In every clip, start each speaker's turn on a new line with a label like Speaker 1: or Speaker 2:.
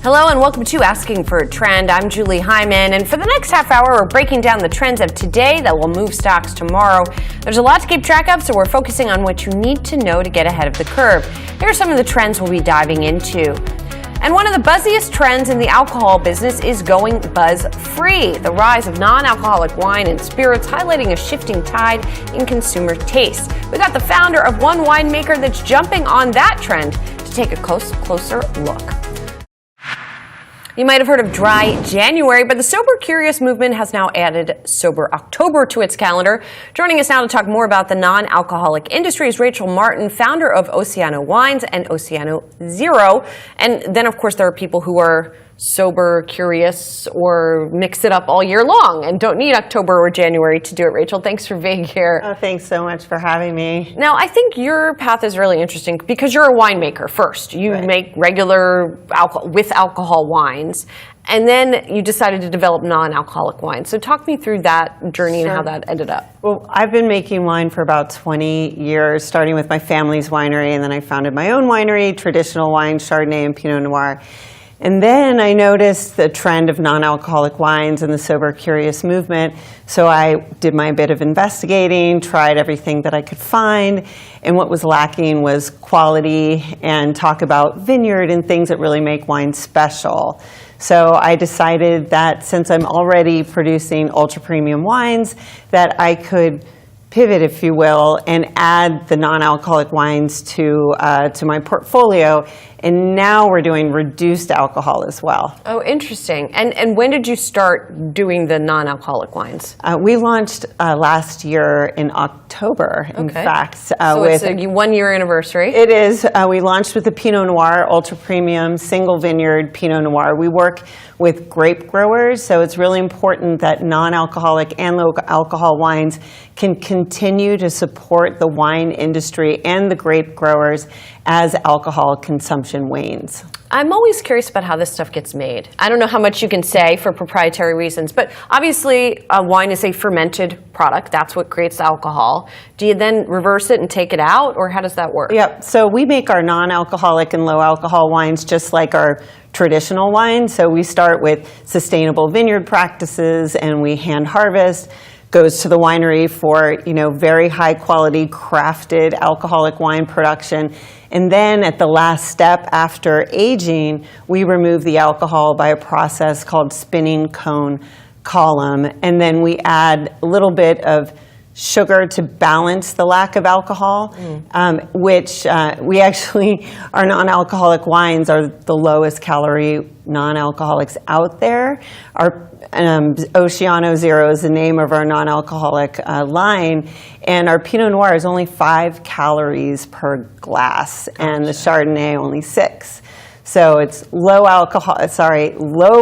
Speaker 1: Hello and welcome to Asking for a Trend. I'm Julie Hyman, and for the next half hour, we're breaking down the trends of today that will move stocks tomorrow. There's a lot to keep track of, so we're focusing on what you need to know to get ahead of the curve. Here are some of the trends we'll be diving into. And one of the buzziest trends in the alcohol business is going buzz-free. The rise of non-alcoholic wine and spirits highlighting a shifting tide in consumer taste. We got the founder of one winemaker that's jumping on that trend to take a closer look. You might have heard of Dry January, but the Sober Curious movement has now added Sober October to its calendar. Joining us now to talk more about the non-alcoholic industry is Rachel Martin, founder of Oceano Wines and Oceano Zero. And then, of course, there are people who are sober curious or mix it up all year long and don't need October or January to do it. Rachel, thanks for being here.
Speaker 2: Oh, thanks so much for having me.
Speaker 1: Now, I think your path is really interesting because you're a winemaker first. You make regular with alcohol wines, and then you decided to develop non-alcoholic wines. So talk me through that journey and how that ended up.
Speaker 2: Well, I've been making wine for about 20 years, starting with my family's winery, and then I founded my own winery, traditional wine, Chardonnay and Pinot Noir. And then I noticed the trend of non-alcoholic wines and the Sober Curious movement. So I did my bit of investigating, tried everything that I could find. And what was lacking was quality and talk about vineyard and things that really make wine special. So I decided that since I'm already producing ultra-premium wines, that I could pivot, if you will, and add the non-alcoholic wines to my portfolio. And now we're doing reduced alcohol as well.
Speaker 1: Oh, interesting. And when did you start doing the non-alcoholic wines?
Speaker 2: We launched last year in October, in fact.
Speaker 1: So it's a 1-year anniversary.
Speaker 2: It is. We launched with the Pinot Noir, ultra-premium, single vineyard Pinot Noir. We work with grape growers, so it's really important that non-alcoholic and low-alcohol wines can continue to support the wine industry and the grape growers as alcohol consumption wanes.
Speaker 1: I'm always curious about how this stuff gets made. I don't know how much you can say for proprietary reasons, but obviously wine is a fermented product. That's what creates the alcohol. Do you then reverse it and take it out, or how does that work?
Speaker 2: Yep. So we make our non-alcoholic and low-alcohol wines just like our traditional wine. So we start with sustainable vineyard practices, and we hand harvest. Goes to the winery for, very high quality crafted alcoholic wine production. And then at the last step after aging, we remove the alcohol by a process called spinning cone column. And then we add a little bit of sugar to balance the lack of alcohol, which we actually, our non-alcoholic wines are the lowest calorie non-alcoholics out there. Our Oceano Zero is the name of our non-alcoholic line, and our Pinot Noir is only 5 calories per glass, and the Chardonnay only 6. So it's low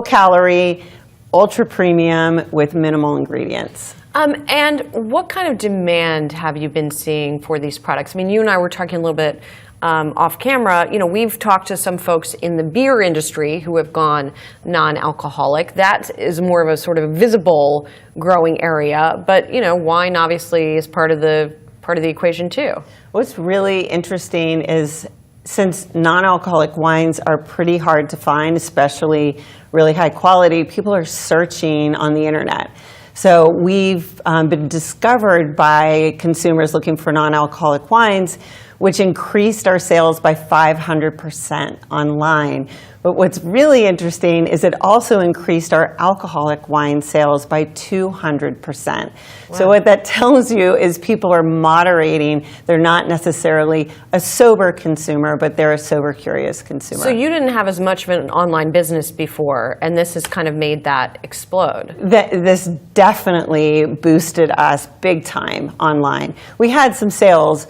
Speaker 2: calorie, ultra premium with minimal ingredients.
Speaker 1: And what kind of demand have you been seeing for these products? I mean, you and I were talking a little bit off camera. We've talked to some folks in the beer industry who have gone non-alcoholic. That is more of a sort of visible growing area. But, wine obviously is part of the equation too.
Speaker 2: What's really interesting is since non-alcoholic wines are pretty hard to find, especially really high quality, people are searching on the internet. So we've been discovered by consumers looking for non-alcoholic wines, which increased our sales by 500% online. But what's really interesting is it also increased our alcoholic wine sales by 200%. Wow. So what that tells you is people are moderating. They're not necessarily a sober consumer, but they're a sober curious consumer.
Speaker 1: So you didn't have as much of an online business before, and this has kind of made that explode.
Speaker 2: This definitely boosted us big time online. We had some sales.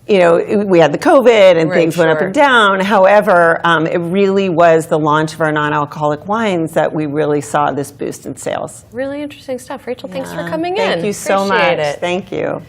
Speaker 2: We had the COVID and things went up and down. However, it really was the launch of our non-alcoholic wines that we really saw this boost in sales.
Speaker 1: Really interesting stuff. Rachel, thanks for coming in.
Speaker 2: Thank you so much.
Speaker 1: Appreciate it.
Speaker 2: Thank you.